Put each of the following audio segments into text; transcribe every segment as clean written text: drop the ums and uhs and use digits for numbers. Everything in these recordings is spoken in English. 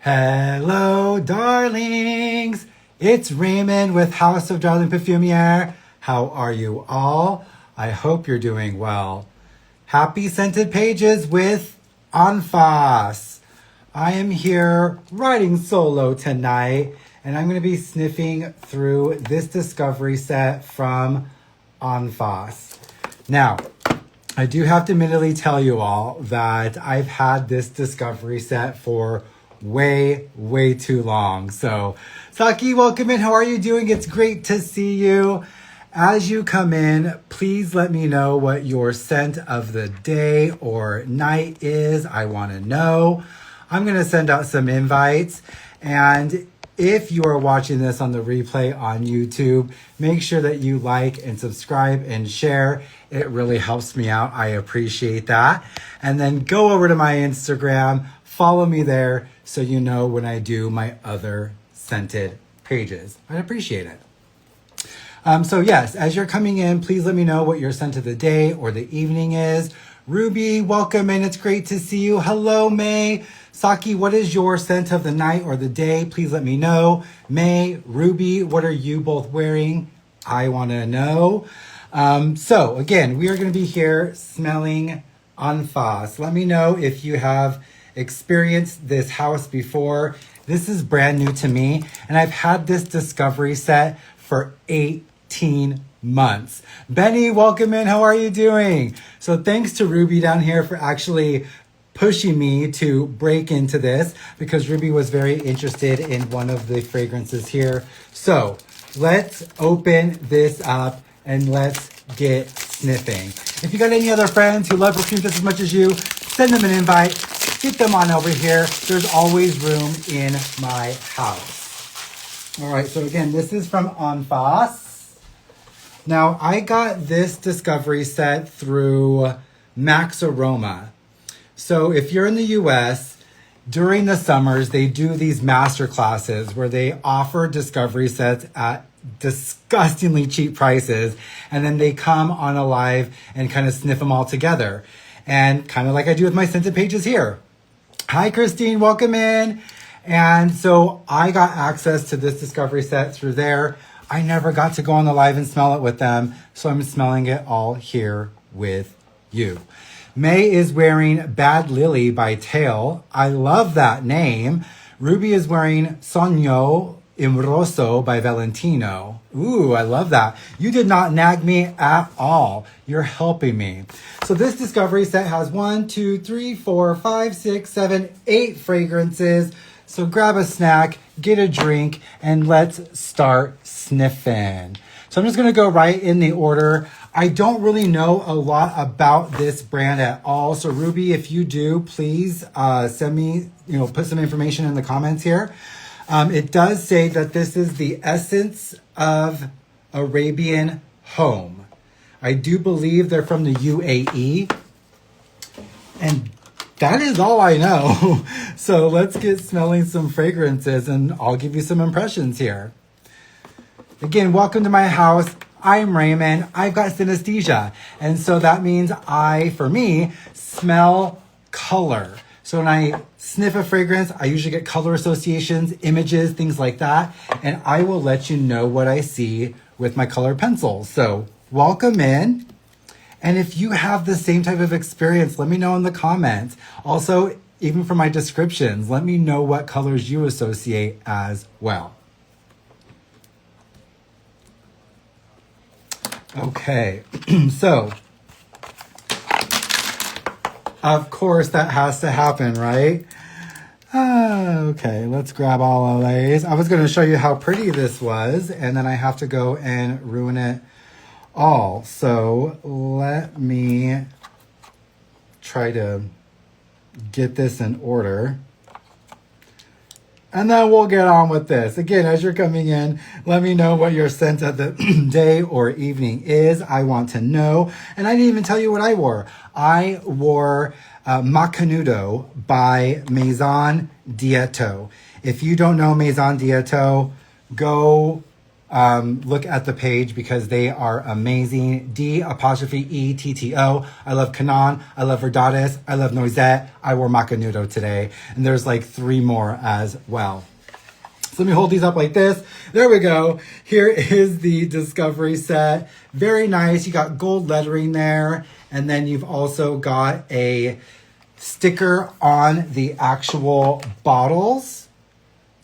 Hello, darlings. It's Raymond with House of Darling Perfumier. How are you all? I hope you're doing well. Happy Scented Pages with Anfas. I am here riding solo tonight, and I'm going to be sniffing through this discovery set from Anfas. Now, I do have to admittedly tell you all that I've had this discovery set for way too long. So, Saki, welcome in. How are you doing? It's great to see you. As you come in, please let me know what your scent of the day or night is. I want to know. I'm going to send out some invites. And if you are watching this on the replay on YouTube, make sure that you like and subscribe and share. It really helps me out. I appreciate that. And then go over to my Instagram, follow me there so you know when I do my other scented pages. I'd appreciate it. So yes, as you're coming in, please let me know what your scent of the day or the evening is. Ruby, welcome in. It's great to see you. Hello, May. Saki, what is your scent of the night or the day? Please let me know. May, Ruby, what are you both wearing? I want to know. So again, we are going to be here smelling Anfas. Let me know if you have experienced this house before. This is brand new to me, and I've had this discovery set for 18 months. Benny, welcome in. How are you doing? So thanks to Ruby down here for actually pushing me to break into this, because Ruby was very interested in one of the fragrances here. So let's open this up and let's get sniffing. If you got any other friends who love perfume just as much as you, send them an invite. Get them on over here. There's always room in my house. All right, so again, this is from Anfas. Now, I got this discovery set through Max Aroma. So if you're in the US, during the summers, they do these master classes where they offer discovery sets at disgustingly cheap prices, and then they come on a live and kind of sniff them all together. And kind of like I do with my scented pages here. Hi, Christine, welcome in. And so I got access to this discovery set through there. I never got to go on the live and smell it with them, so I'm smelling it all here with you. May is wearing Bad Lily by Tail. I love that name. Ruby is wearing Sogno Imroso by Valentino. Ooh, I love that. You did not nag me at all. You're helping me. So this discovery set has 1, 2, 3, 4, 5, 6, 7, 8 fragrances. So grab a snack, get a drink, and let's start sniffing. So I'm just going to go right in the order. I don't really know a lot about this brand at all. So Ruby, if you do, please send me, put some information in the comments here. It does say that this is the Essence of Arabian Home. I do believe they're from the UAE. And that is all I know. So let's get smelling some fragrances and I'll give you some impressions here. Again, welcome to my house. I'm Raymond. I've got synesthesia. And so that means for me, smell color. So when I sniff a fragrance, I usually get color associations, images, things like that. And I will let you know what I see with my colored pencils. So welcome in. And if you have the same type of experience, let me know in the comments. Also, even for my descriptions, let me know what colors you associate as well. Okay, so of course that has to happen, right? Okay, let's grab all of these. I was going to show you how pretty this was, and then I have to go and ruin it all. So let me try to get this in order. And then we'll get on with this. Again, as you're coming in, let me know what your scent of the day or evening is. I want to know. And I didn't even tell you what I wore. I wore Macanudo by Maison Dieto. If you don't know Maison Dieto, go look at the page because they are amazing. D''ETTO. I love Kanan. I love Verdades. I love Noisette. I wore Macanudo today. And there's like 3 more as well. So let me hold these up like this. There we go. Here is the Discovery Set. Very nice. You got gold lettering there. And then you've also got a sticker on the actual bottles.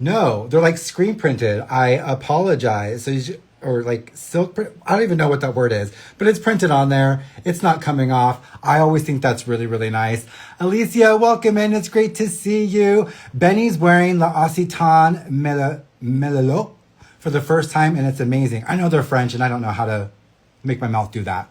No, they're like screen printed. I apologize. So or like silk print. I don't even know what that word is, but it's printed on there. It's not coming off. I always think that's really, really nice. Alicia, welcome in. It's great to see you. Benny's wearing the Occitan Melelo for the first time, and it's amazing. I know they're French, and I don't know how to make my mouth do that.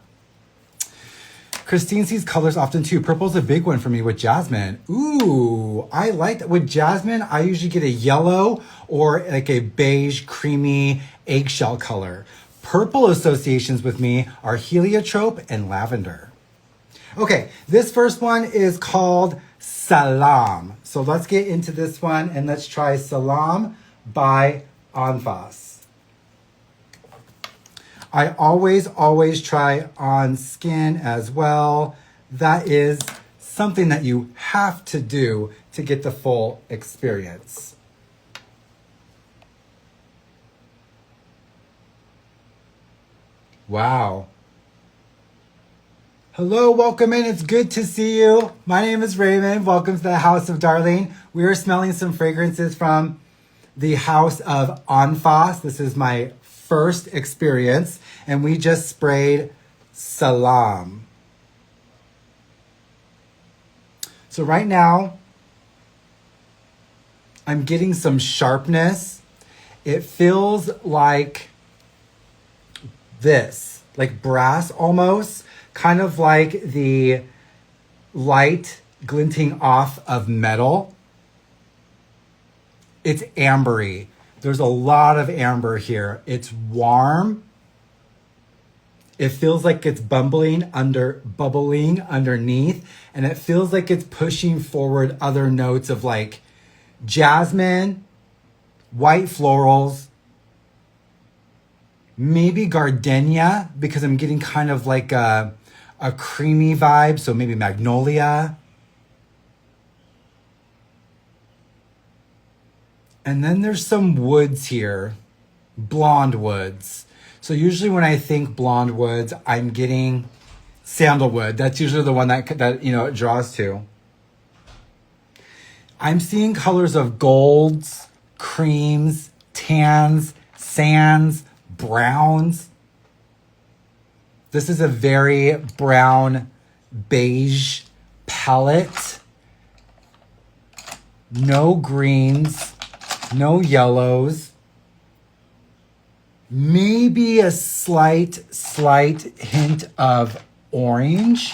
Christine sees colors often too. Purple's a big one for me with jasmine. Ooh, I like that. With jasmine, I usually get a yellow or like a beige, creamy eggshell color. Purple associations with me are heliotrope and lavender. Okay, this first one is called Salam. So let's get into this one and let's try Salam by Anfas. I always try on skin as well. That is something that you have to do to get the full experience. Wow. Hello, welcome in. It's good to see you. My name is Raymond. Welcome to the House of Darling. We are smelling some fragrances from the House of Anfas. This is my first experience, and we just sprayed Salam. So right now, I'm getting some sharpness. It feels like this, like brass almost, kind of like the light glinting off of metal. It's ambery. There's a lot of amber here. It's warm. It feels like it's bubbling underneath, and it feels like it's pushing forward other notes of like jasmine, white florals, maybe gardenia, because I'm getting kind of like a creamy vibe, so maybe magnolia. And then there's some woods here, blonde woods. So usually when I think blonde woods, I'm getting sandalwood. That's usually the one that it draws to. I'm seeing colors of golds, creams, tans, sands, browns. This is a very brown beige palette. No greens. No yellows. Maybe a slight hint of orange.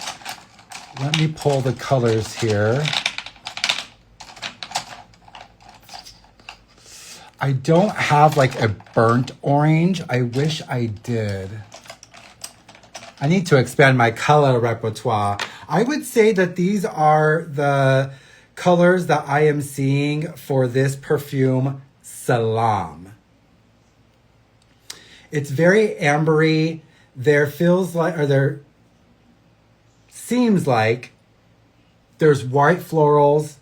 Let me pull the colors here. I don't have like a burnt orange. I wish I did. I need to expand my color repertoire. I would say that these are the colors that I am seeing for this perfume, Salam. It's very ambery. There seems like there's white florals,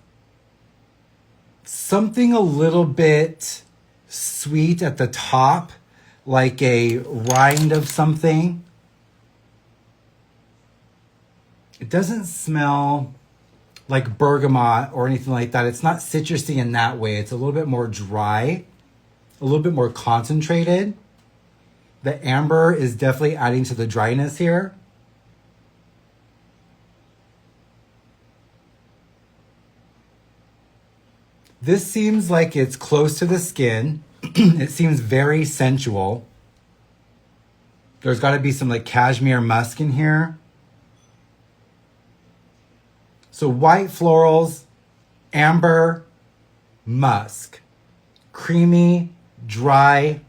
something a little bit sweet at the top, like a rind of something. It doesn't smell like bergamot or anything like that. It's not citrusy in that way. It's a little bit more dry, a little bit more concentrated. The amber is definitely adding to the dryness here. This seems like it's close to the skin. It seems very sensual. There's got to be some like cashmere musk in here. So white florals, amber, musk, creamy, dry,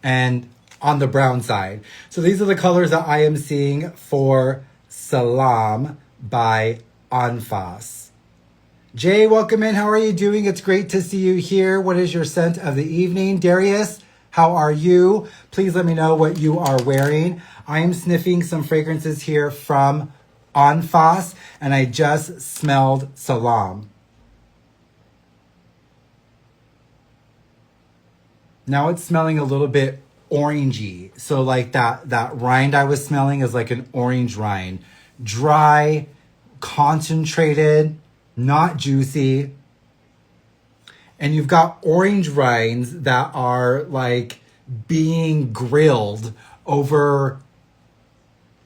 and on the brown side. So these are the colors that I am seeing for Salam by Anfas. Jay, welcome in. How are you doing? It's great to see you here. What is your scent of the evening? Darius, How are you? Please let me know what you are wearing. I am sniffing some fragrances here from Anfas, and I just smelled Salam. Now it's smelling a little bit orangey. So like that rind I was smelling is like an orange rind. Dry, concentrated, not juicy. And you've got orange rinds that are like being grilled over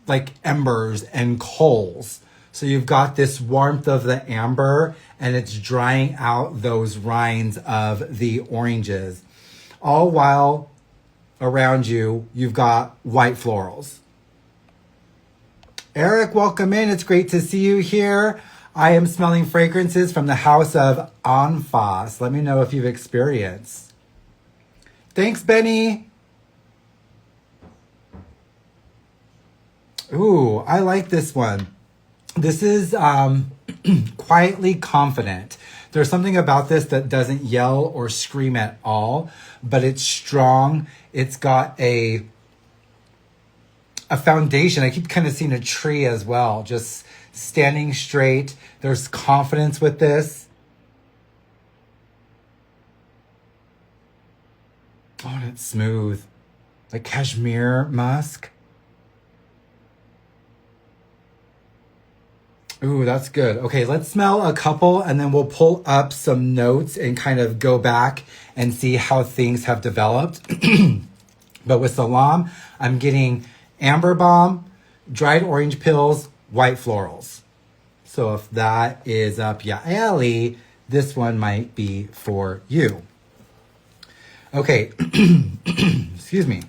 like embers and coals. So you've got this warmth of the amber and it's drying out those rinds of the oranges. All while around you, you've got white florals. Eric, welcome in. It's great to see you here. I am smelling fragrances from the house of Anfas. Let me know if you've experienced. Thanks, Benny. Ooh, I like this one. This is quietly confident. There's something about this that doesn't yell or scream at all, but it's strong. It's got a foundation. I keep kind of seeing a tree as well, just standing straight. There's confidence with this. Oh, and it's smooth. Like cashmere musk. Ooh, that's good. Okay, let's smell a couple and then we'll pull up some notes and kind of go back and see how things have developed. But with Salam, I'm getting amber balm, dried orange pills, white florals. So if that is up your alley, this one might be for you. Okay, excuse me.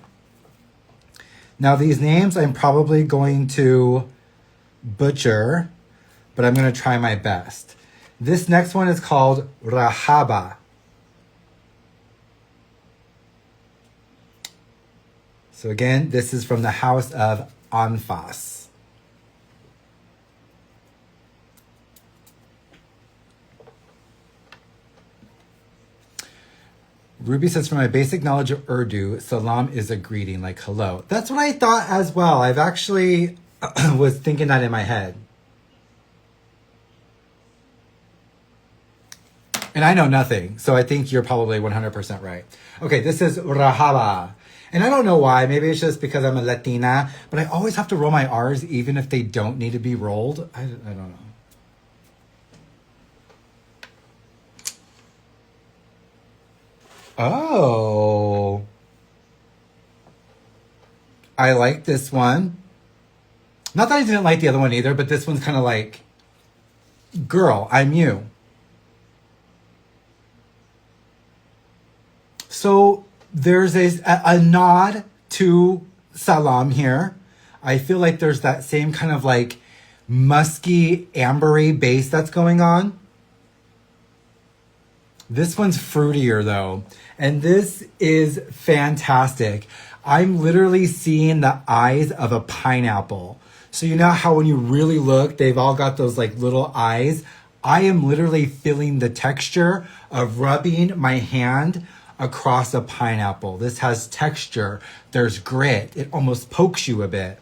Now these names I'm probably going to butcher, but I'm going to try my best. This next one is called Rahaba. So again, this is from the house of Anfas. Ruby says, from my basic knowledge of Urdu, Salam is a greeting, like hello. That's what I thought as well. I've actually was thinking that in my head. And I know nothing, so I think you're probably 100% right. Okay, this is Rahaba. And I don't know why. Maybe it's just because I'm a Latina, but I always have to roll my R's even if they don't need to be rolled. I don't know. Oh. I like this one. Not that I didn't like the other one either, but this one's kind of like, girl, I'm you. So there's a nod to Salam here. I feel like there's that same kind of like musky, ambery base that's going on. This one's fruitier though. And this is fantastic. I'm literally seeing the eyes of a pineapple. So you know how when you really look, they've all got those like little eyes. I am literally feeling the texture of rubbing my hand across a pineapple. This has texture. There's grit. It almost pokes you a bit.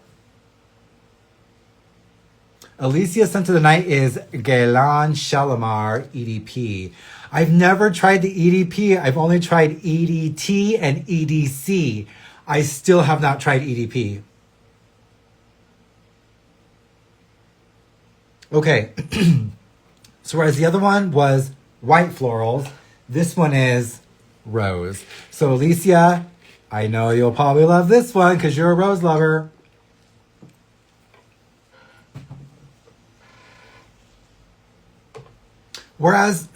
Alicia's scent of the night is Galan Shalimar EDP. I've never tried the EDP. I've only tried EDT and EDC. I still have not tried EDP. Okay. So whereas the other one was white florals, this one is rose. So Alicia, I know you'll probably love this one because you're a rose lover. Whereas,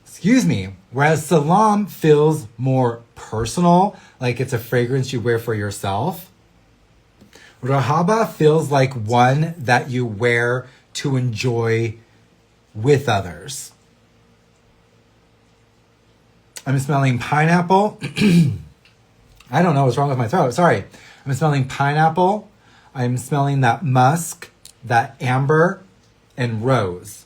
excuse me, whereas Salam feels more personal, like it's a fragrance you wear for yourself. Rahaba feels like one that you wear to enjoy with others. I'm smelling pineapple. I don't know what's wrong with my throat. Sorry. I'm smelling pineapple. I'm smelling that musk, that amber, and rose.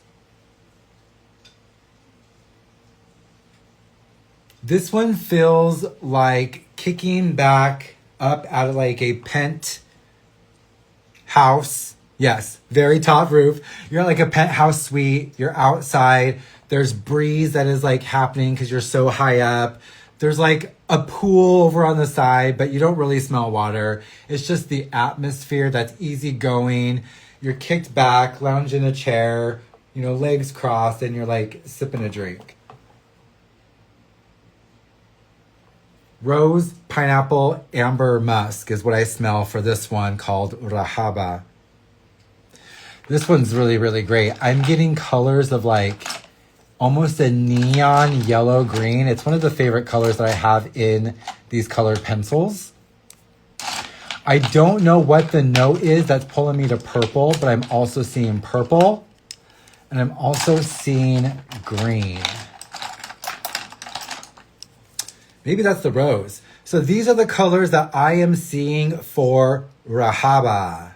This one feels like kicking back up out of like a pent house. Yes, very top roof. You're at like a penthouse suite. You're outside. There's breeze that is like happening because you're so high up. There's like a pool over on the side, but you don't really smell water. It's just the atmosphere that's easygoing. You're kicked back, lounge in a chair, you know, legs crossed, and you're like sipping a drink. Rose, pineapple, amber, musk is what I smell for this one called Rahaba. This one's really, really great. I'm getting colors of like almost a neon yellow green. It's one of the favorite colors that I have in these colored pencils. I don't know what the note is that's pulling me to purple, but I'm also seeing purple and I'm also seeing green. Maybe that's the rose. So these are the colors that I am seeing for Rahaba.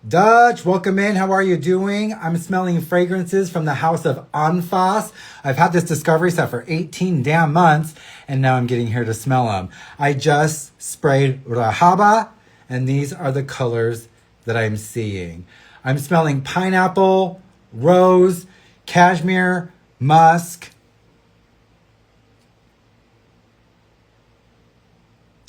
Dutch, welcome in. How are you doing? I'm smelling fragrances from the house of Anfas. I've had this discovery set for 18 damn months, and now I'm getting here to smell them. I just sprayed Rahaba, and these are the colors that I'm seeing. I'm smelling pineapple, rose, cashmere, musk.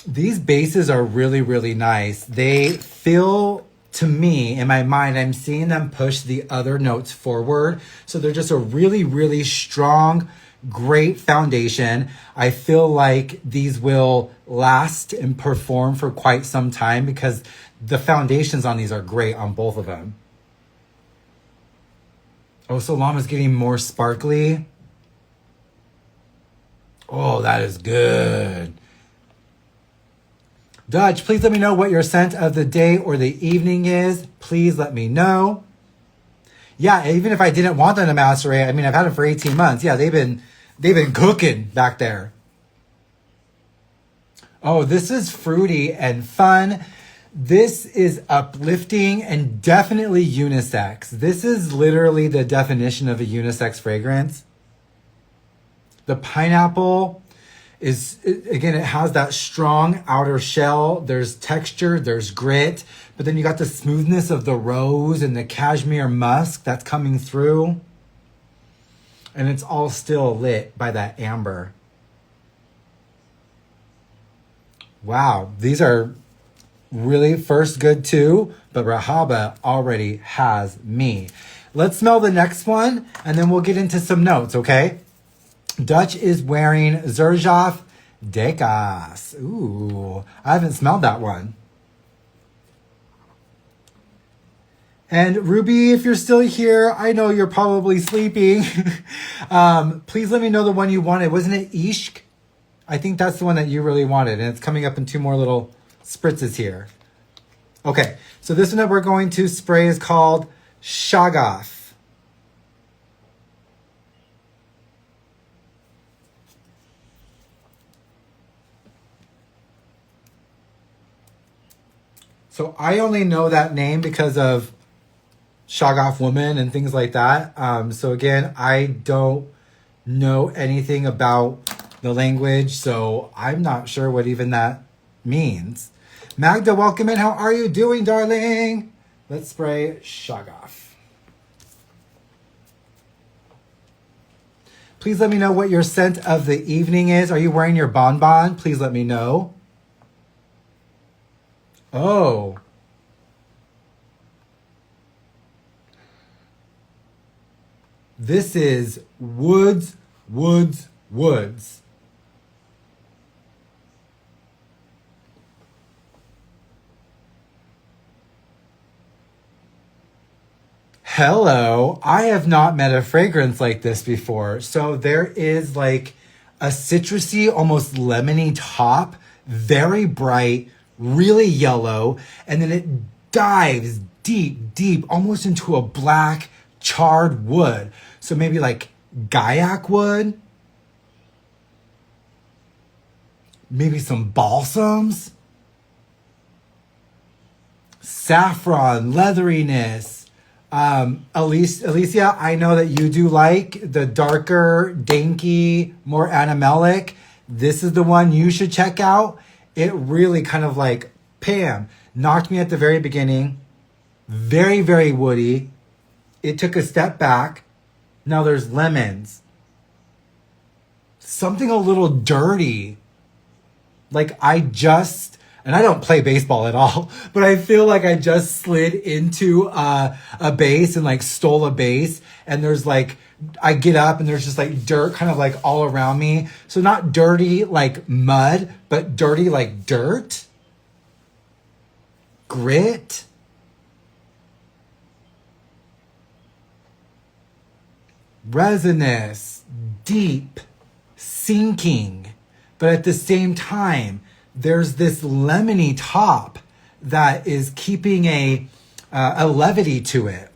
These bases are really, really nice. They feel, to me, in my mind, I'm seeing them push the other notes forward. So they're just a really, really strong, great foundation. I feel like these will last and perform for quite some time because the foundations on these are great on both of them. Oh, Salam is getting more sparkly. Oh, that is good. Dutch, please let me know what your scent of the day or the evening is. Please let me know. Yeah, even if I didn't want them to macerate, I mean, I've had them for 18 months. Yeah, they've been cooking back there. Oh, this is fruity and fun. This is uplifting and definitely unisex. This is literally the definition of a unisex fragrance. The pineapple is, again, it has that strong outer shell. There's texture, there's grit, but then you got the smoothness of the rose and the cashmere musk that's coming through. And it's all still lit by that amber. Wow, these are really first good too, but Rahaba already has me. Let's smell the next one and then we'll get into some notes, okay? Dutch is wearing Shaghaf Decas. Ooh, I haven't smelled that one. And Ruby, if you're still here, I know you're probably sleeping. Please let me know the one you wanted. Wasn't it Ishq? I think that's the one that you really wanted. And it's coming up in 2 more little spritzes here. Okay, so this one that we're going to spray is called Shaghaf. So I only know that name because of Shaghaf woman and things like that. So again, I don't know anything about the language, so I'm not sure what even that means. Magda, welcome in. How are you doing, darling? Let's spray Shaghaf. Please let me know what your scent of the evening is. Are you wearing your bonbon? Please let me know. Oh. This is woods, woods, woods. Hello. I have not met a fragrance like this before. So there is like a citrusy, almost lemony top, very bright, really yellow, and then it dives deep, deep, almost into a black charred wood. So maybe like Gaya wood, maybe some balsams, saffron, leatheriness, Alicia, I know that you do like the darker, danky, more animalic. This is the one you should check out. It really kind of like, Pam, knocked me at the very beginning. Very, very woody. It took a step back. Now there's lemons. Something a little dirty. Like and I don't play baseball at all, but I feel like I just slid into a base and like stole a base. And there's like, I get up and there's just like dirt kind of like all around me. So not dirty like mud, but dirty like dirt. Grit. Resinous. Deep. Sinking. But at the same time, there's this lemony top that is keeping a levity to it.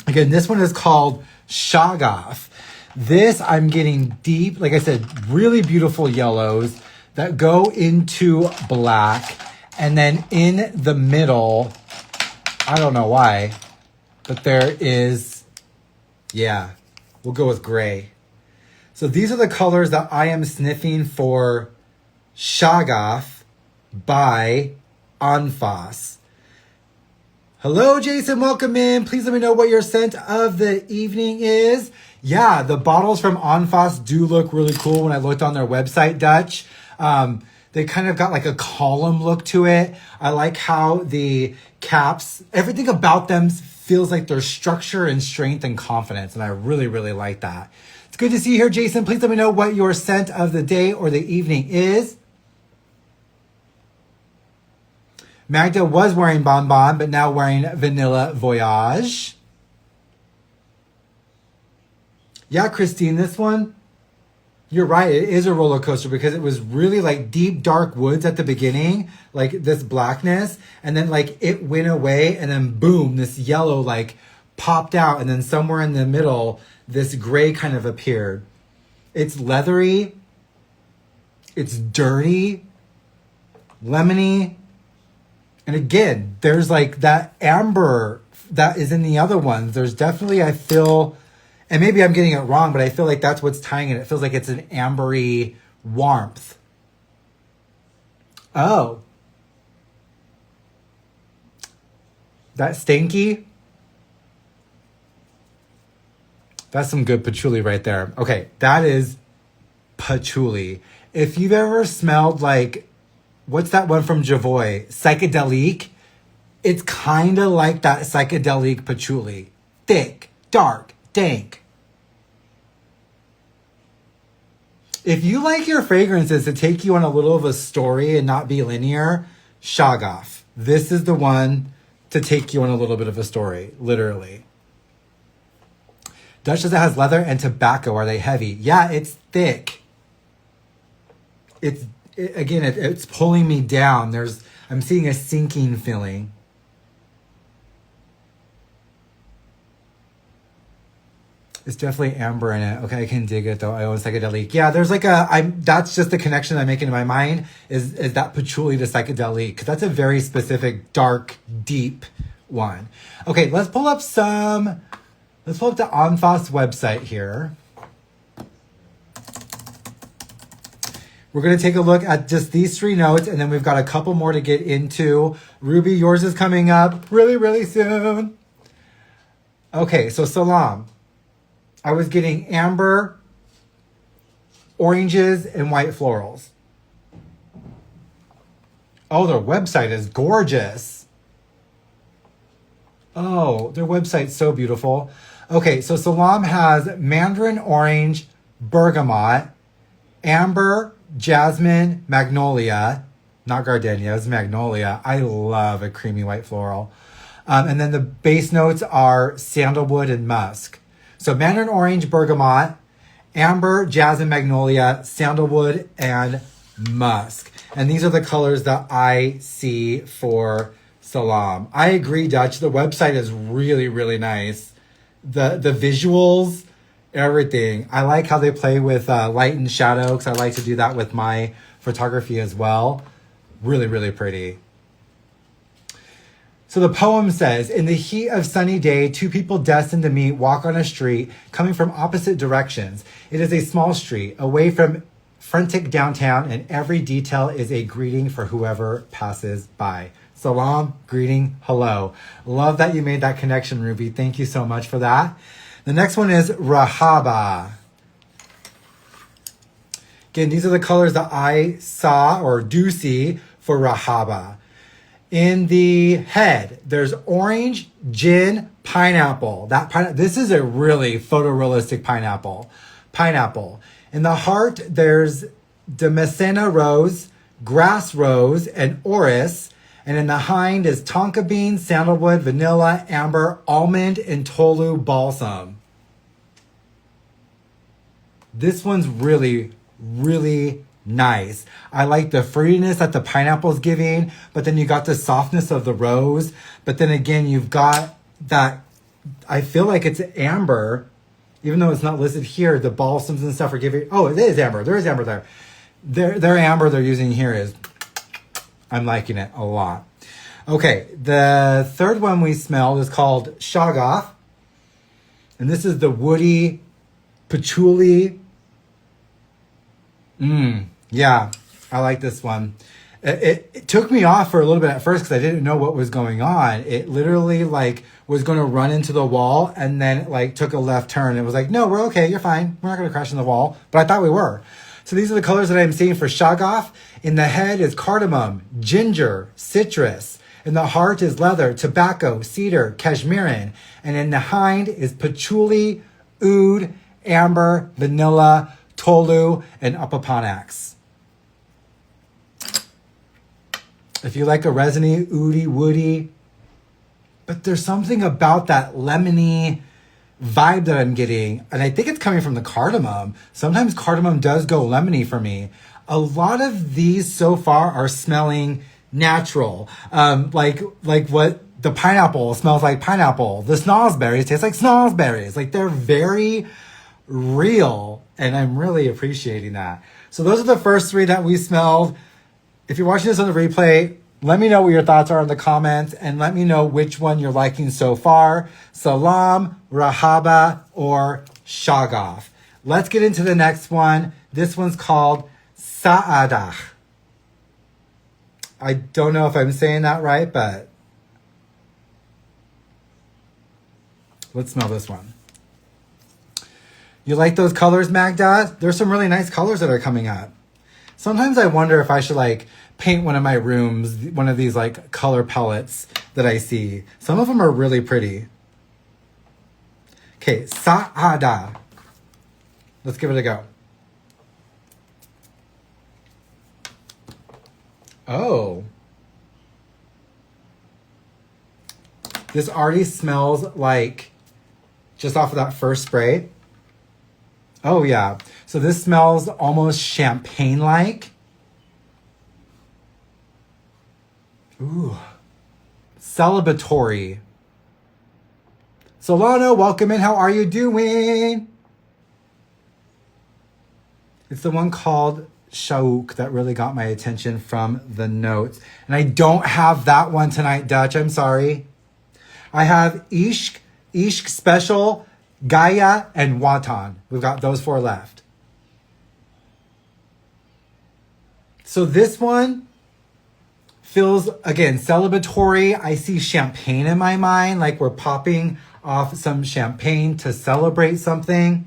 Again, this one is called Shaghaf. This I'm getting deep, like I said, really beautiful yellows that go into black. And then in the middle, I don't know why, but there is, yeah, we'll go with gray. So these are the colors that I am sniffing for Shaghaf by Anfas. Hello, Jason. Welcome in. Please let me know what your scent of the evening is. Yeah, the bottles from Anfas do look really cool when I looked on their website, Dutch. They kind of got like a column look to it. I like how the caps, everything about them feels like there's structure and strength and confidence. And I really, really like that. It's good to see you here, Jason. Please let me know what your scent of the day or the evening is. Magda was wearing Bonbon, but now wearing Vanilla Voyage. Yeah, Christine, this one, you're right. It is a roller coaster because it was really like deep, dark woods at the beginning, like this blackness. And then like it went away and then boom, this yellow like popped out. And then somewhere in the middle, this gray kind of appeared. It's leathery. It's dirty, lemony. And again, there's like that amber that is in the other ones. There's definitely, I feel, and maybe I'm getting it wrong, but I feel like that's what's tying it. It feels like it's an ambery warmth. Oh. That stinky. That's some good patchouli right there. Okay, that is patchouli. If you've ever smelled like, what's that one from Javoy? Psychedelic. It's kind of like that psychedelic patchouli. Thick, dark, dank. If you like your fragrances to take you on a little of a story and not be linear, Shaghaf. This is the one to take you on a little bit of a story, literally. Dutch says it has leather and tobacco. Are they heavy? Yeah, it's thick. It's pulling me down. I'm seeing a sinking feeling. It's definitely amber in it. Okay, I can dig it though. I own psychedelic. Yeah, there's like that's just the connection I'm making in my mind is that patchouli to psychedelic. Because that's a very specific, dark, deep one. Okay, let's pull up the Anfas website here. We're going to take a look at just these 3 notes, and then we've got a couple more to get into. Ruby, yours is coming up really, really soon. Okay, so Salam. I was getting amber, oranges, and white florals. Oh, their website is gorgeous. Oh, their website's so beautiful. Okay, so Salam has mandarin orange, bergamot, amber, jasmine, magnolia, not gardenia, it's magnolia. I love a creamy white floral. And then the base notes are sandalwood and musk. So mandarin orange, bergamot, amber, jasmine, magnolia, sandalwood, and musk. And these are the colors that I see for Salam. I agree, Dutch. The website is really, really nice. The visuals, everything. I like how they play with light and shadow because I like to do that with my photography as well. Really, really pretty. So the poem says, in the heat of sunny day, two people destined to meet walk on a street coming from opposite directions. It is a small street away from frantic downtown, and every detail is a greeting for whoever passes by. Salam, greeting, hello. Love that you made that connection, Ruby. Thank you so much for that. The next one is Rahaba. Again, these are the colors that I saw or do see for Rahaba. In the head, there's orange, gin, pineapple. This is a really photorealistic pineapple. In the heart, there's Damascena rose, grass rose, and orris. And in the hind is tonka bean, sandalwood, vanilla, amber, almond, and tolu balsam. This one's really, really nice. I like the fruitiness that the pineapple's giving, but then you got the softness of the rose. But then again, you've got that, I feel like it's amber, even though it's not listed here. The balsams and stuff are giving, oh, it is amber. There is amber there. Their amber they're using here is, I'm liking it a lot. Okay, the third one we smelled is called Shaghaf. And this is the woody patchouli. Yeah, I like this one. It took me off for a little bit at first because I didn't know what was going on. It literally like was going to run into the wall and then it like took a left turn. It was like, no, we're okay. You're fine. We're not going to crash in the wall. But I thought we were. So these are the colors that I'm seeing for Shaghaf. In the head is cardamom, ginger, citrus. In the heart is leather, tobacco, cedar, cashmerean. And in the hind is patchouli, oud, amber, vanilla, tolu, and upapanax. If you like a resiny, oudy, woody, but there's something about that lemony vibe that I'm getting, and I think it's coming from the cardamom. Sometimes cardamom does go lemony for me. A lot of these so far are smelling natural, like what the pineapple smells like pineapple. The snozberries taste like snozberries. Like they're very real, and I'm really appreciating that. So those are the first three that we smelled. If you're watching this on the replay, let me know what your thoughts are in the comments and let me know which one you're liking so far. Salam, Rahaba, or Shaghaf. Let's get into the next one. This one's called Sa'adah. I don't know if I'm saying that right, but let's smell this one. You like those colors, Magda? There's some really nice colors that are coming up. Sometimes I wonder if I should like paint one of my rooms, one of these like color palettes that I see. Some of them are really pretty. Okay, Sa'ada. Let's give it a go. Oh. This already smells like, just off of that first spray. Oh yeah. So this smells almost champagne-like. Ooh. Celebratory. Solano, welcome in. How are you doing? It's the one called Shauk that really got my attention from the notes. And I don't have that one tonight, Dutch. I'm sorry. I have Ishq Special, Gaya, and Watan. We've got those four left. So this one feels, again, celebratory. I see champagne in my mind, like we're popping off some champagne to celebrate something.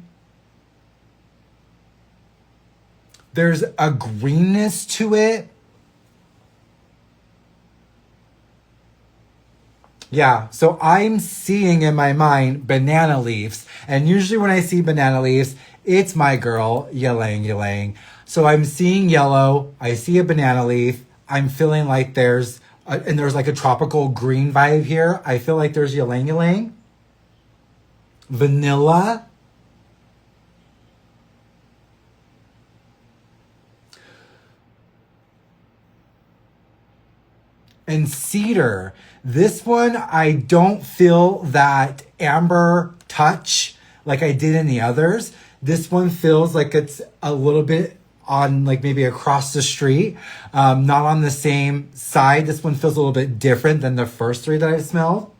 There's a greenness to it. Yeah, so I'm seeing in my mind banana leaves. And usually when I see banana leaves, it's my girl, ylang ylang. So I'm seeing yellow. I see a banana leaf. I'm feeling like there's like a tropical green vibe here. I feel like there's ylang ylang. Vanilla. And cedar. This one, I don't feel that amber touch like I did in the others. This one feels like it's a little bit on like maybe across the street, not on the same side. This one feels a little bit different than the first three that I've smelled.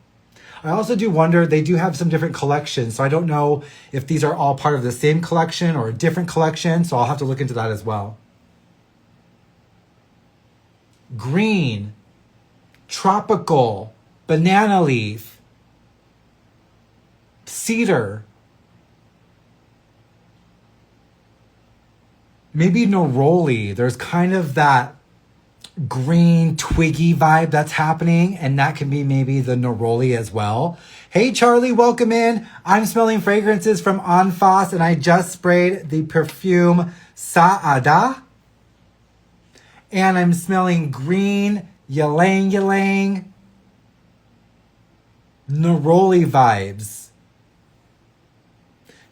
I also do wonder, they do have some different collections, so I don't know if these are all part of the same collection or a different collection, so I'll have to look into that as well. Green, tropical, banana leaf, cedar, maybe neroli. There's kind of that green twiggy vibe that's happening, and that can be maybe the neroli as well. Hey Charlie, welcome in. I'm smelling fragrances from Anfas, and I just sprayed the perfume Saada, and I'm smelling green ylang ylang neroli vibes.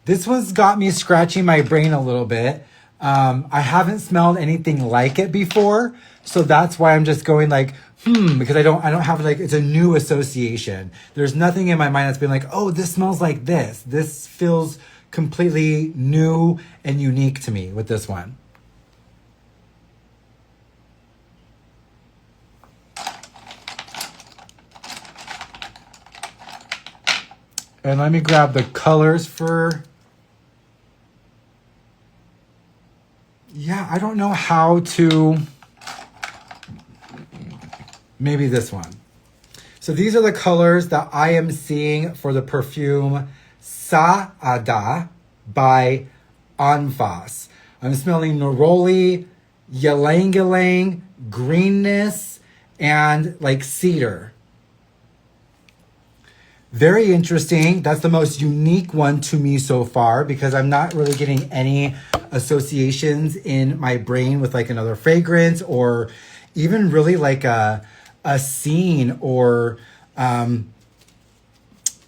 This one's got me scratching my brain a little bit. I haven't smelled anything like it before, so that's why I'm just going like, because I don't have like, it's a new association. There's nothing in my mind that's been like, oh, this smells like this. This feels completely new and unique to me with this one. And let me grab the colors for... Yeah, I don't know how to... Maybe this one. So these are the colors that I am seeing for the perfume Saada by Anfas. I'm smelling neroli, ylang ylang, greenness, and like cedar. Very interesting. That's the most unique one to me so far because I'm not really getting any associations in my brain with like another fragrance or even really like a scene or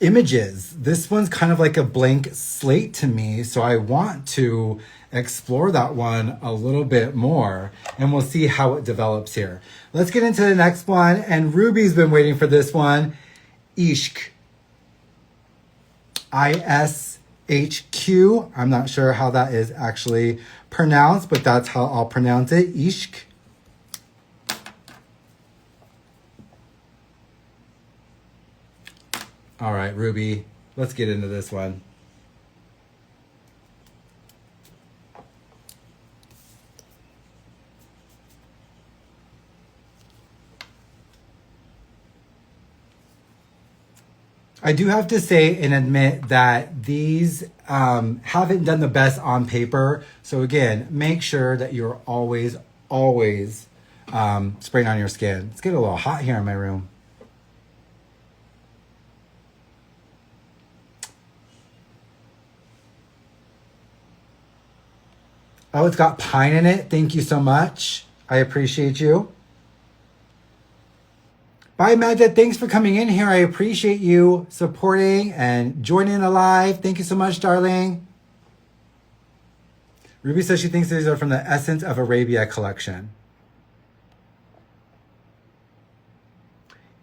images. This one's kind of like a blank slate to me, so I want to explore that one a little bit more, and we'll see how it develops here. Let's get into the next one, and Ruby's been waiting for this one. Ishq. ISHQ. I'm not sure how that is actually pronounced, but that's how I'll pronounce it. Ishq. All right, Ruby, let's get into this one. I do have to say and admit that these haven't done the best on paper. So again, make sure that you're always spraying on your skin. It's getting a little hot here in my room. Oh, it's got pine in it. Thank you so much. I appreciate you. Bye, Magda. Thanks for coming in here. I appreciate you supporting and joining the live. Thank you so much, darling. Ruby says she thinks these are from the Essence of Arabia collection.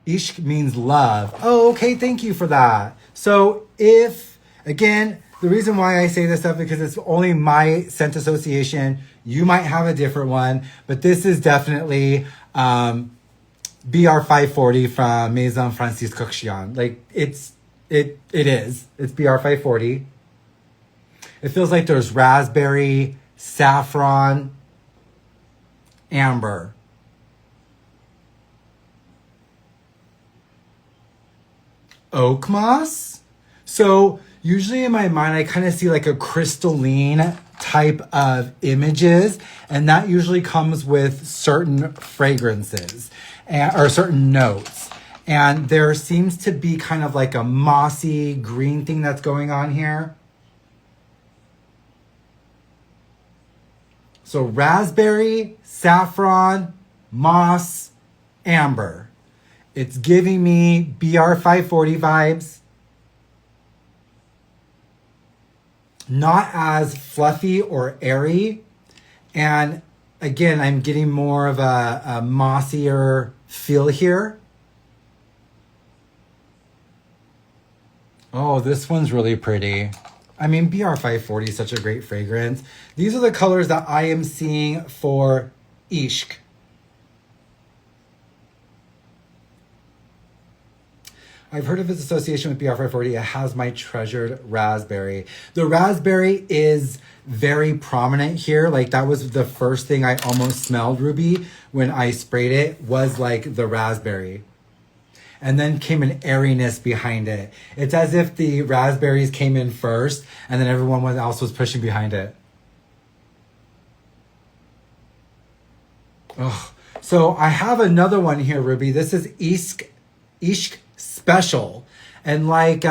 Ishq means love. Oh, okay. Thank you for that. So if, again, the reason why I say this stuff because it's only my scent association. You might have a different one, but this is definitely BR540 from Maison Francis Cochian. Like it is. It's BR540. It feels like there's raspberry, saffron, amber. Oak moss. So usually in my mind, I kind of see like a crystalline type of images, and that usually comes with certain fragrances or certain notes. And there seems to be kind of like a mossy green thing that's going on here. So raspberry, saffron, moss, amber. It's giving me BR540 vibes. Not as fluffy or airy. And again, I'm getting more of a mossier feel here. Oh, this one's really pretty. I mean, BR540 is such a great fragrance. These are the colors that I am seeing for Ishq. I've heard of its association with BR540. It has my treasured raspberry. The raspberry is very prominent here. Like that was the first thing I almost smelled, Ruby, when I sprayed it, was like the raspberry. And then came an airiness behind it. It's as if the raspberries came in first and then everyone else was pushing behind it. Oh, so I have another one here, Ruby. This is Ishq Special. And like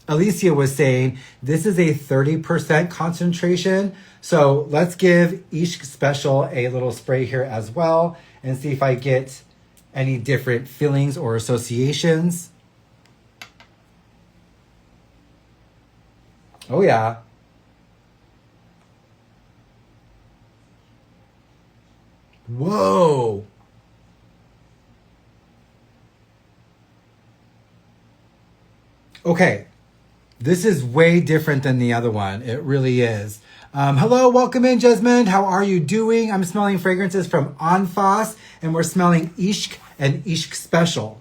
Alicia was saying, this is a 30% concentration. So let's give Ishq Special a little spray here as well and see if I get any different feelings or associations. Oh yeah. Whoa. Okay, this is way different than the other one. It really is. Hello, welcome in, Jasmine. How are you doing? I'm smelling fragrances from Anfas, and we're smelling Ishq and Ishq Special.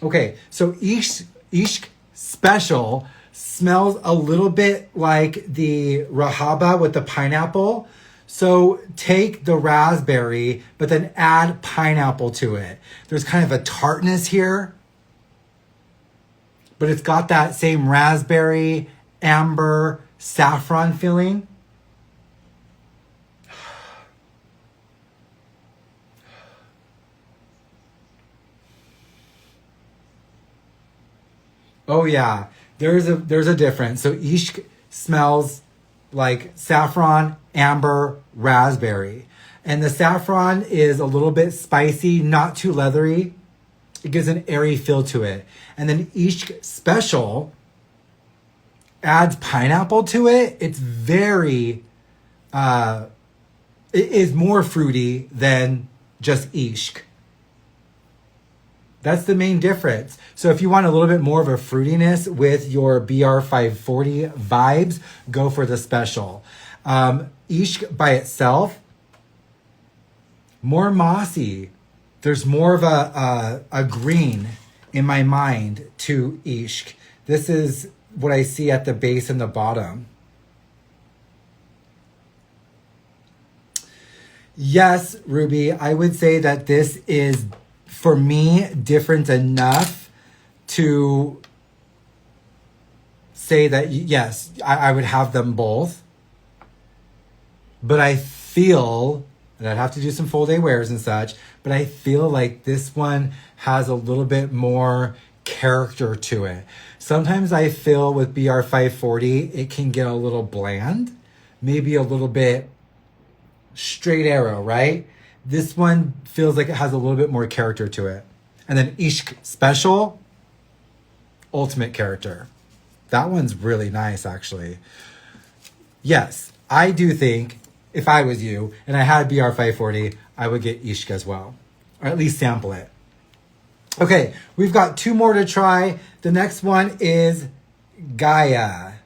Okay, so Ishq Special smells a little bit like the Rahaba with the pineapple. So take the raspberry, but then add pineapple to it. There's kind of a tartness here, but it's got that same raspberry, amber, saffron feeling. Oh yeah, there's a difference. So Ishq smells like saffron, amber, raspberry. And the saffron is a little bit spicy, not too leathery. It gives an airy feel to it. And then Ishq Special adds pineapple to it. It's very, it is more fruity than just Ishq. That's the main difference. So if you want a little bit more of a fruitiness with your BR540 vibes, go for the Special. Ishq by itself, more mossy. There's more of a green in my mind to Ishq. This is what I see at the base and the bottom. Yes, Ruby, I would say that this is, for me, different enough to say that, yes, I would have them both. But I feel, and I'd have to do some full day wears and such, but I feel like this one has a little bit more character to it. Sometimes I feel with BR540, it can get a little bland, maybe a little bit straight arrow, right? This one feels like it has a little bit more character to it. And then Ishq Special, ultimate character. That one's really nice, actually. Yes, I do think if I was you and I had BR540, I would get Ishq as well, or at least sample it. Okay, we've got two more to try. The next one is Gaya.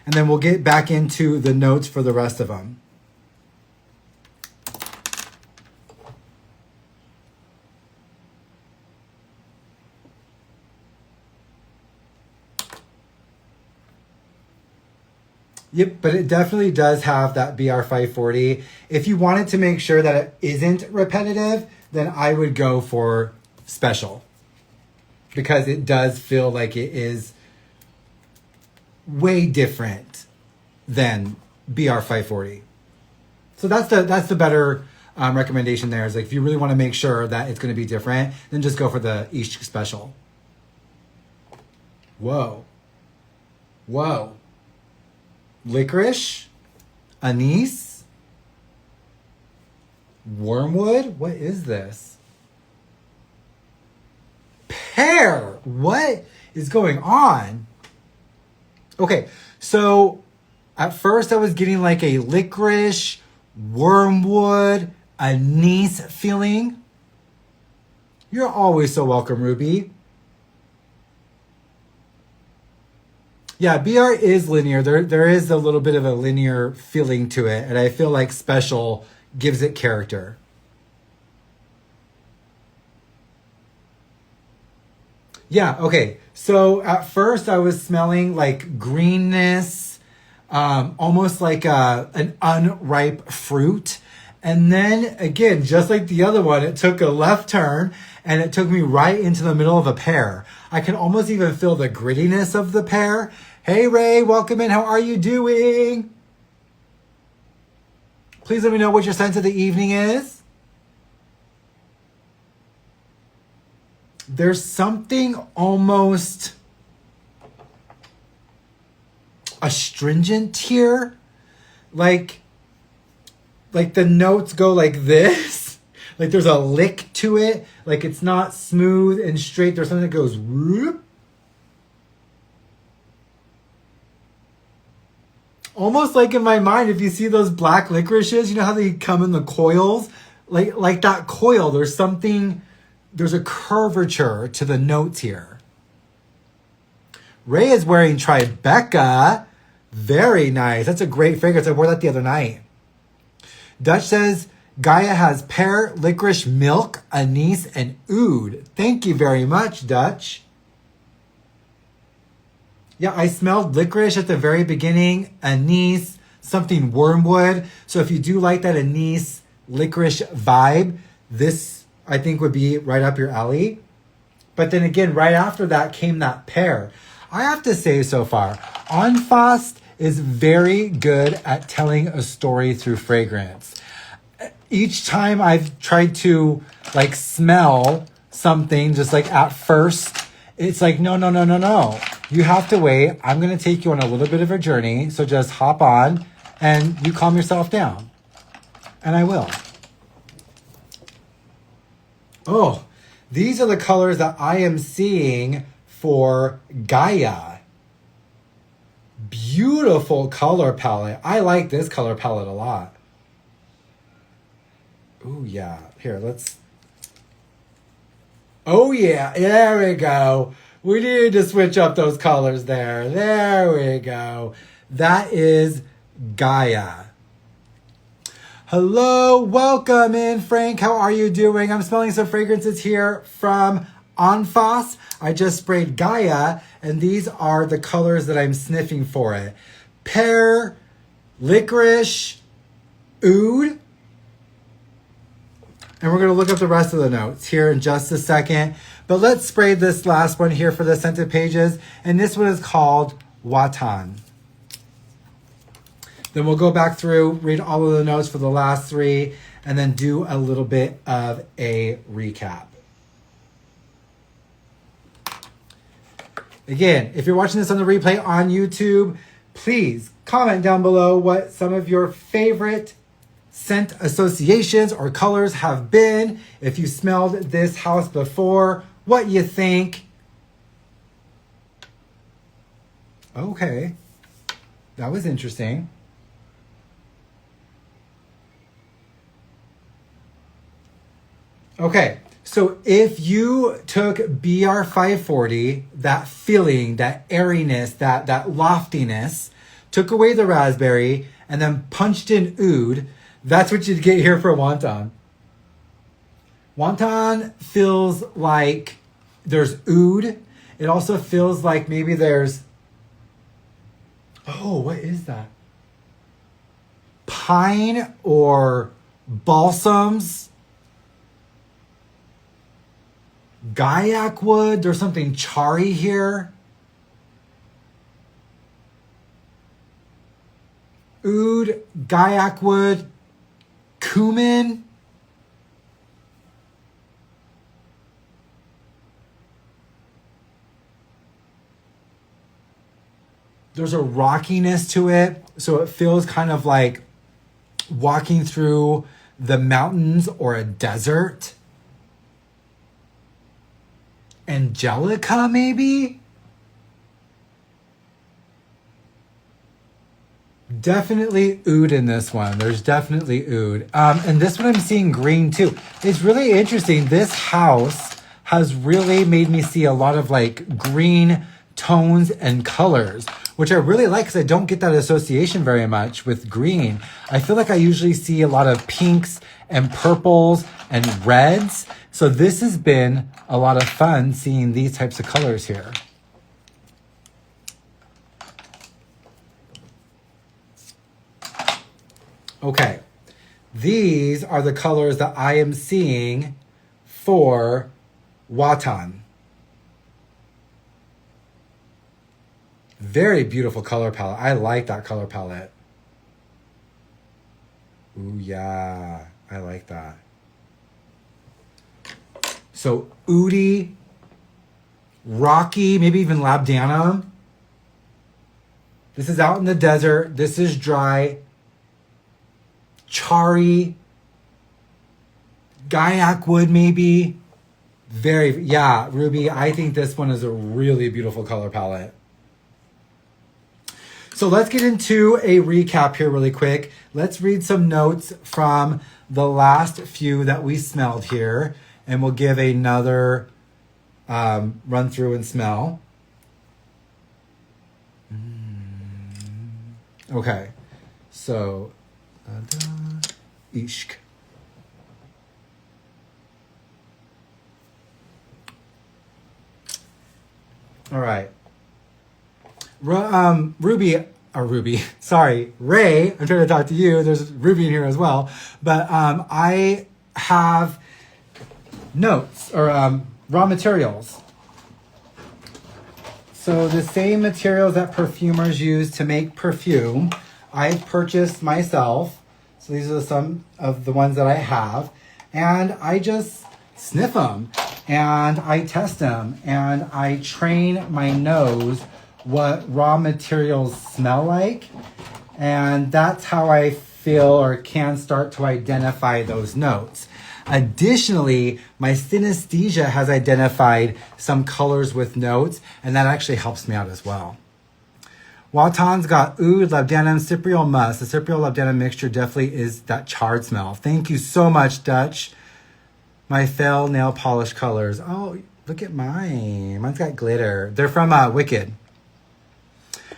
And then we'll get back into the notes for the rest of them. Yep, but it definitely does have that BR540. If you wanted to make sure that it isn't repetitive, then I would go for Special. Because it does feel like it is way different than BR540. So that's the better recommendation there. Is like if you really want to make sure that it's going to be different, then just go for the Ishq Special. Whoa. Whoa. Licorice, anise, wormwood. What is this? Pear. What is going on? Okay, so at first I was getting like a licorice, wormwood, anise feeling. You're always so welcome, Ruby. Yeah, BR is linear. There is a little bit of a linear feeling to it, and I feel like Special gives it character. Yeah, okay. So at first I was smelling like greenness, almost like an unripe fruit. And then again, just like the other one, it took a left turn and it took me right into the middle of a pear. I can almost even feel the grittiness of the pear. Hey Ray, welcome in. How are you doing? Please let me know what your scent of the evening is. There's something almost astringent here. Like the notes go like this. Like there's a lick to it. Like it's not smooth and straight. There's something that goes whoop. Almost like in my mind, if you see those black licorices, you know how they come in the coils? Like that coil, there's a curvature to the notes here. Ray is wearing Tribeca. Very nice. That's a great fragrance. I wore that the other night. Dutch says, Gaya has pear, licorice, milk, anise, and oud. Thank you very much, Dutch. Yeah, I smelled licorice at the very beginning, anise, something wormwood. So if you do like that anise, licorice vibe, this I think would be right up your alley. But then again, right after that came that pear. I have to say so far, Anfas is very good at telling a story through fragrance. Each time I've tried to like smell something, just like at first, it's like, no. You have to wait. I'm going to take you on a little bit of a journey. So just hop on and you calm yourself down. And I will. Oh, these are the colors that I am seeing for Gaya. Beautiful color palette. I like this color palette a lot. Oh, yeah. Here, let's... Oh, yeah. There we go. We need to switch up those colors there. There we go. That is Gaya. Hello, welcome in, Frank. How are you doing? I'm smelling some fragrances here from Anfas. I just sprayed Gaya, and these are the colors that I'm sniffing for it. Pear, licorice, oud. And we're going to look up the rest of the notes here in just a second. But let's spray this last one here for the scented pages. And this one is called Watan. Then we'll go back through, read all of the notes for the last three, and then do a little bit of a recap. Again, if you're watching this on the replay on YouTube, please comment down below what some of your favorite scent associations or colors have been. If you smelled this house before, what you think. Okay, that was interesting. Okay, so if you took BR540, that feeling, that airiness, that loftiness, took away the raspberry, and then punched in oud, that's what you'd get here for Watan. Watan feels like there's oud. It also feels like maybe there's... Oh, what is that? Pine or balsams. Gaiac wood. There's something charry here. Oud, Gaiac wood, cumin. There's a rockiness to it, so it feels kind of like walking through the mountains or a desert. Angelica, maybe? Definitely oud in this one. There's definitely oud. And this one I'm seeing green too. It's really interesting. This house has really made me see a lot of like green tones and colors, which I really like because I don't get that association very much with green. I feel like I usually see a lot of pinks and purples and reds. So this has been a lot of fun seeing these types of colors here. Okay, these are the colors that I am seeing for Watan. Very beautiful color palette. I like that color palette. Ooh, yeah, I like that. So oudi, rocky, maybe even labdanum. This is out in the desert. This is dry. Chari, Gaiac wood maybe. Very, yeah, Ruby, I think this one is a really beautiful color palette. So let's get into a recap here really quick. Let's read some notes from the last few that we smelled here, and we'll give another run through and smell. Okay, so Ishq. All right. Ruby, sorry, Ray, I'm trying to talk to you. There's Ruby in here as well. But I have notes or raw materials. So the same materials that perfumers use to make perfume, I've purchased myself. So these are some of the ones that I have. And I just sniff them and I test them and I train my nose what raw materials smell like. And that's how I feel or can start to identify those notes. Additionally, my synesthesia has identified some colors with notes, and that actually helps me out as well. Watan's got oud, labdanum, cypriol musk. The cypriol labdanum mixture definitely is that charred smell. Thank you so much, Dutch. My fell nail polish colors. Oh, look at mine. Mine's got glitter. They're from Wicked.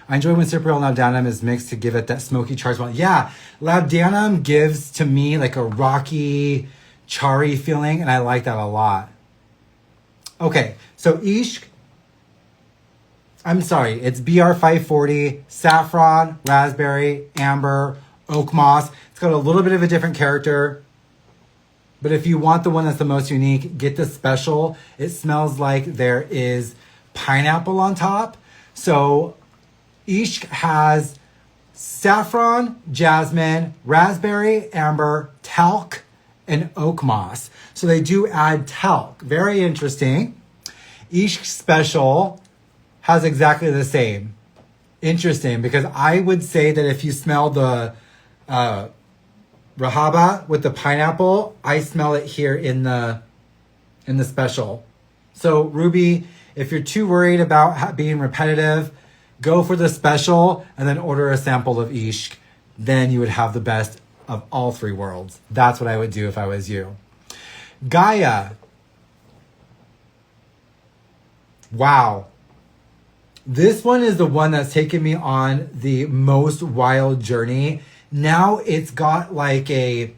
I enjoy when cypriol and labdanum is mixed to give it that smoky charred smell. Yeah, labdanum gives to me like a rocky, charry feeling, and I like that a lot. Okay, so Ishq, I'm sorry, it's BR540, saffron, raspberry, amber, oak moss. It's got a little bit of a different character, but if you want the one that's the most unique, get the special. It smells like there is pineapple on top. So Ishq has saffron, jasmine, raspberry, amber, talc, and oak moss. So they do add talc. Very interesting. Ishq Special has exactly the same. Interesting, because I would say that if you smell the Rahaba with the pineapple, I smell it here in the special. So Ruby, if you're too worried about being repetitive, go for the special and then order a sample of Ishq. Then you would have the best of all three worlds. That's what I would do if I was you. Gaya. Wow. This one is the one that's taken me on the most wild journey. Now it's got like a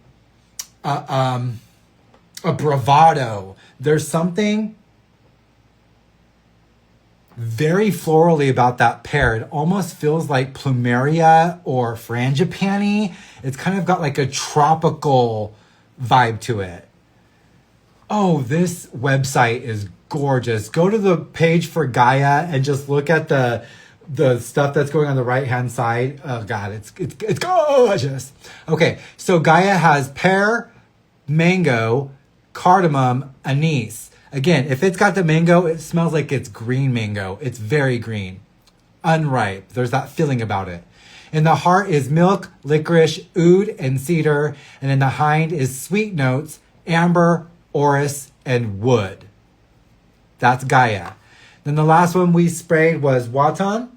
bravado. There's something very florally about that pear. It almost feels like plumeria or frangipani. It's kind of got like a tropical vibe to it. Oh, this website is gorgeous. Go to the page for Gaya and just look at the stuff that's going on the right hand side. Oh God, it's gorgeous. Okay, so Gaya has pear, mango, cardamom, anise. Again, if it's got the mango, it smells like it's green mango. It's very green, unripe. There's that feeling about it. In the heart is milk, licorice, oud, and cedar, and in the hind is sweet notes, amber, orris, and wood. That's Gaya. Then the last one we sprayed was Watan.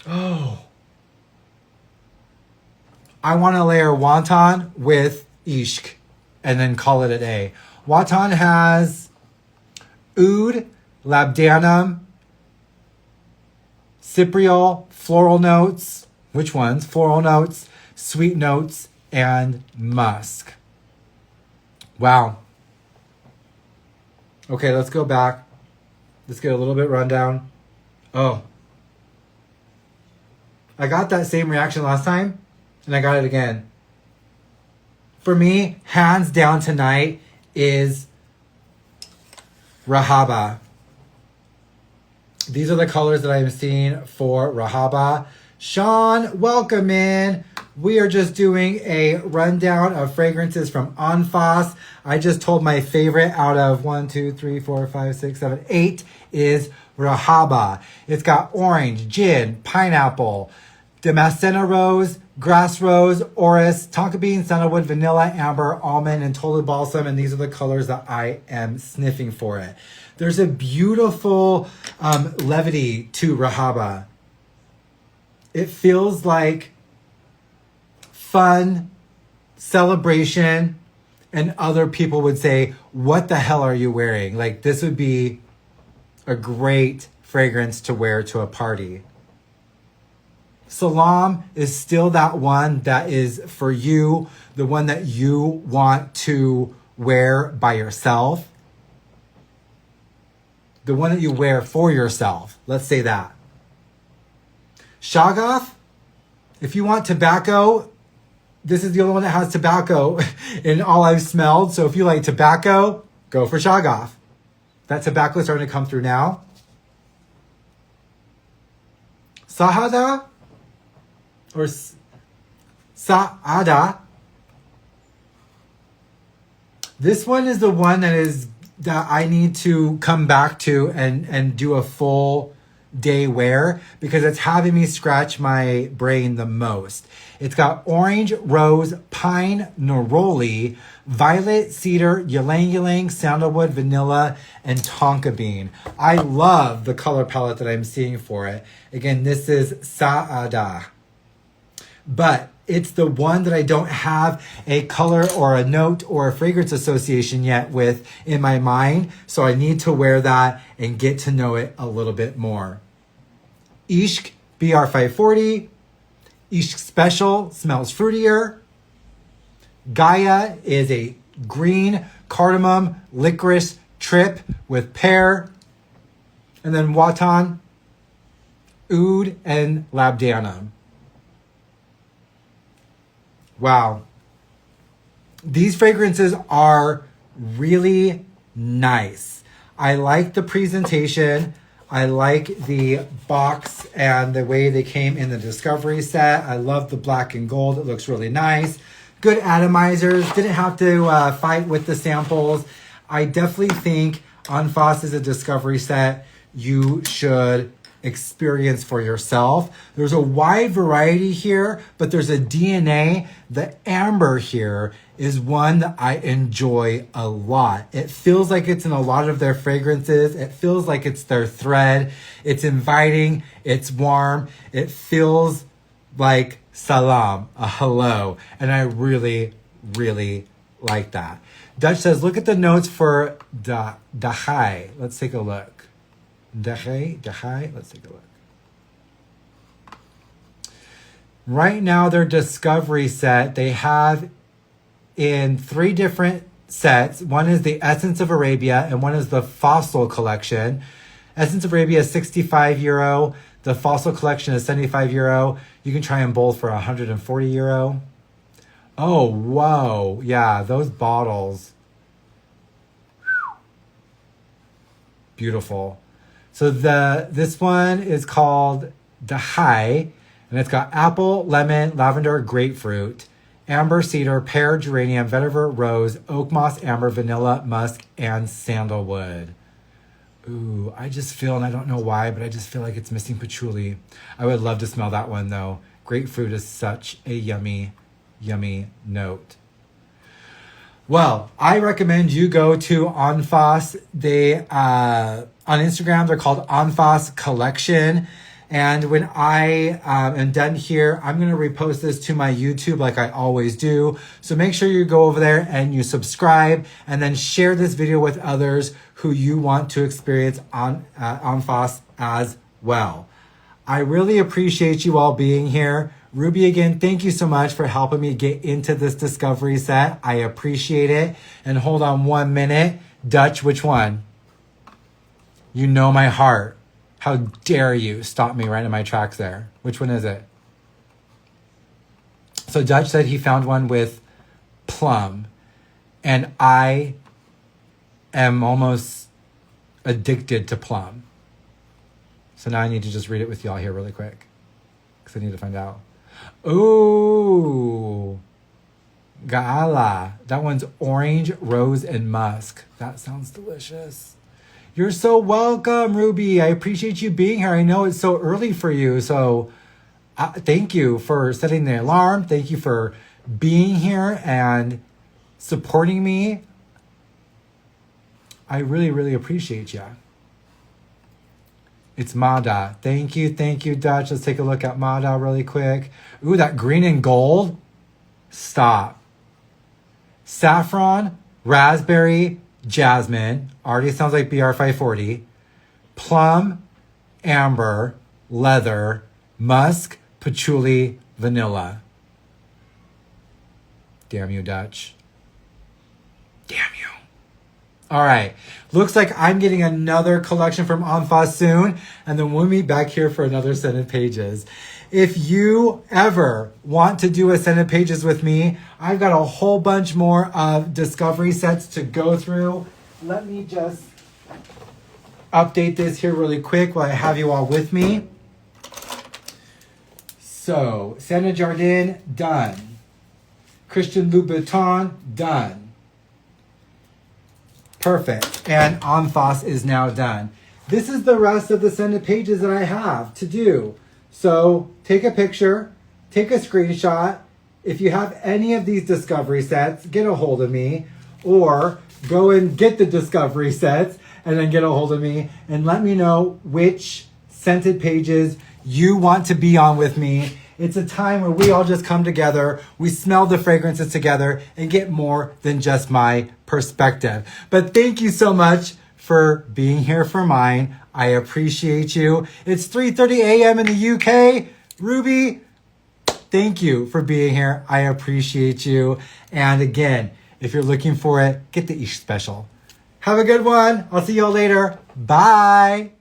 Oh. I want to layer Watan with Ishq and then call it a day. Watan has oud, labdanum, cypriol, floral notes. Which ones? Floral notes, sweet notes, and musk. Wow. Okay, let's go back. Let's get a little bit rundown. Oh. I got that same reaction last time, and I got it again. For me, hands down tonight is Rahaba. These are the colors that I'm seeing for Rahaba. Sean, welcome in. We are just doing a rundown of fragrances from Anfas. I just told my favorite out of 1, 2, 3, 4, 5, 6, 7, 8 is Rahaba. It's got orange, gin, pineapple, Damascena rose, grass rose, orris, tonka bean, sandalwood, vanilla, amber, almond, and total balsam. And these are the colors that I am sniffing for it. There's a beautiful levity to Rahaba. It feels like fun, celebration, and other people would say, what the hell are you wearing? Like, this would be a great fragrance to wear to a party. Salam is still that one that is for you, the one that you want to wear by yourself. The one that you wear for yourself. Let's say that. Shaghaf, if you want tobacco, this is the only one that has tobacco in all I've smelled. So if you like tobacco, go for Shaghaf. That tobacco is starting to come through now. Sahada or Saada. This one is the one that I need to come back to and do a full day wear because it's having me scratch my brain the most. It's got orange, rose, pine, neroli, violet, cedar, ylang ylang, sandalwood, vanilla, and tonka bean. I love the color palette that I'm seeing for it. Again, this is Saada. But it's the one that I don't have a color or a note or a fragrance association yet with in my mind. So I need to wear that and get to know it a little bit more. Ishq BR540. Ishq Special smells fruitier. Gaya is a green cardamom licorice trip with pear. And then Watan, oud, and labdanum. Wow. These fragrances are really nice. I like the presentation. I like the box and the way they came in the Discovery Set. I love the black and gold. It looks really nice. Good atomizers. Didn't have to fight with the samples. I definitely think Anfas is a Discovery Set you should experience for yourself. There's a wide variety here, but there's a DNA. The amber here is one that I enjoy a lot. It feels like it's in a lot of their fragrances. It feels like it's their thread. It's inviting. It's warm. It feels like Salam, a hello. And I really, really like that. Dutch says, look at the notes for Dahai. Let's take a look. Dahai. Let's take a look. Right now, their Discovery Set, they have in 3 different sets. One is the Essence of Arabia, and one is the Fossil Collection. Essence of Arabia is 65 euro. The Fossil Collection is 75 euro. You can try them both for 140 euro. Oh, whoa. Yeah, those bottles. Beautiful. So this one is called Dahai, and it's got apple, lemon, lavender, grapefruit, amber, cedar, pear, geranium, vetiver, rose, oak moss, amber, vanilla, musk, and sandalwood. Ooh, I just feel, and I don't know why, but I just feel like it's missing patchouli. I would love to smell that one though. Grapefruit is such a yummy, yummy note. Well, I recommend you go to Anfas. They on Instagram, they're called Anfas Collection. And when I am done here, I'm going to repost this to my YouTube like I always do. So make sure you go over there and you subscribe and then share this video with others who you want to experience on Anfas as well. I really appreciate you all being here. Ruby, again, thank you so much for helping me get into this discovery set. I appreciate it. And hold on 1 minute. Dutch, which one? You know my heart. How dare you stop me right in my tracks there? Which one is it? So Dutch said he found one with plum. And I am almost addicted to plum. So now I need to just read it with y'all here really quick. Because I need to find out. Ooh. Gala. That one's orange, rose, and musk. That sounds delicious. You're so welcome, Ruby. I appreciate you being here. I know it's so early for you. So thank you for setting the alarm. Thank you for being here and supporting me. I really, really appreciate you. It's Mada. Thank you, Dutch. Let's take a look at Mada really quick. Ooh, that green and gold. Stop. Saffron, raspberry, jasmine. Already sounds like BR540. Plum, amber, leather, musk, patchouli, vanilla. Damn you, Dutch. Damn you. All right. Looks like I'm getting another collection from Anfas soon. And then we'll meet back here for another Scented Pages. If you ever want to do a Scented Pages with me, I've got a whole bunch more of discovery sets to go through. Let me just update this here really quick while I have you all with me. So, Santa Jardin, done. Christian Louboutin, done. Perfect. And Anfas is now done. This is the rest of the Scented Pages that I have to do. So take a picture, take a screenshot. If you have any of these discovery sets, get a hold of me, or go and get the discovery sets and then get a hold of me and let me know which Scented Pages you want to be on with me. It's a time where we all just come together, we smell the fragrances together and get more than just my perspective. But thank you so much for being here for mine. I appreciate you. It's 3:30 a.m. in the UK. Ruby, thank you for being here. I appreciate you. And again, if you're looking for it, get the Ishq Special. Have a good one. I'll see y'all later. Bye.